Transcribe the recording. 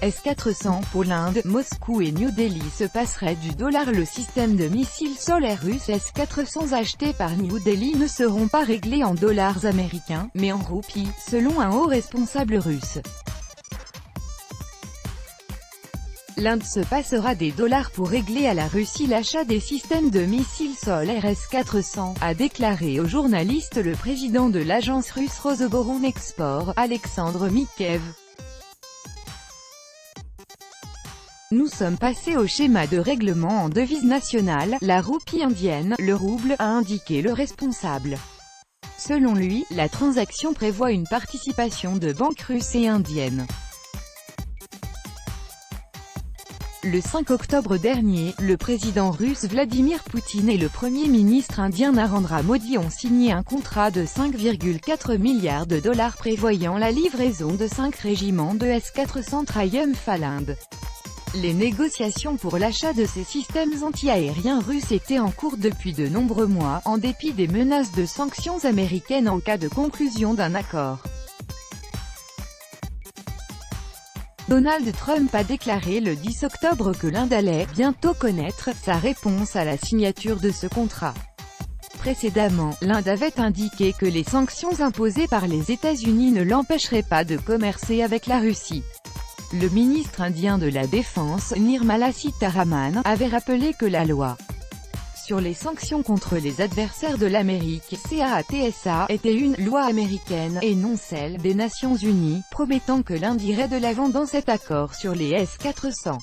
S-400 pour l'Inde, Moscou et New Delhi se passerait du dollar. Le système de missiles solaires russe S-400 achetés par New Delhi ne seront pas réglés en dollars américains, mais en roupies, selon un haut responsable russe. L'Inde se passera des dollars pour régler à la Russie l'achat des systèmes de missiles solaires S-400, a déclaré aux journalistes le président de l'agence russe Rosoboronexport, Alexandre Mikhev. Nous sommes passés au schéma de règlement en devise nationale, la roupie indienne, le rouble, a indiqué le responsable. Selon lui, la transaction prévoit une participation de banques russes et indiennes. Le 5 octobre dernier, le président russe Vladimir Poutine et le premier ministre indien Narendra Modi ont signé un contrat de 5,4 milliards de dollars prévoyant la livraison de 5 régiments de S-400 Triumph à l'Inde. Les négociations pour l'achat de ces systèmes anti-aériens russes étaient en cours depuis de nombreux mois, en dépit des menaces de sanctions américaines en cas de conclusion d'un accord. Donald Trump a déclaré le 10 octobre que l'Inde allait bientôt connaître sa réponse à la signature de ce contrat. Précédemment, l'Inde avait indiqué que les sanctions imposées par les États-Unis ne l'empêcheraient pas de commercer avec la Russie. Le ministre indien de la Défense, Nirmala Sitharaman, avait rappelé que la loi sur les sanctions contre les adversaires de l'Amérique, CAATSA, était une loi américaine, et non celle des Nations Unies, promettant que l'Inde irait de l'avant dans cet accord sur les S-400.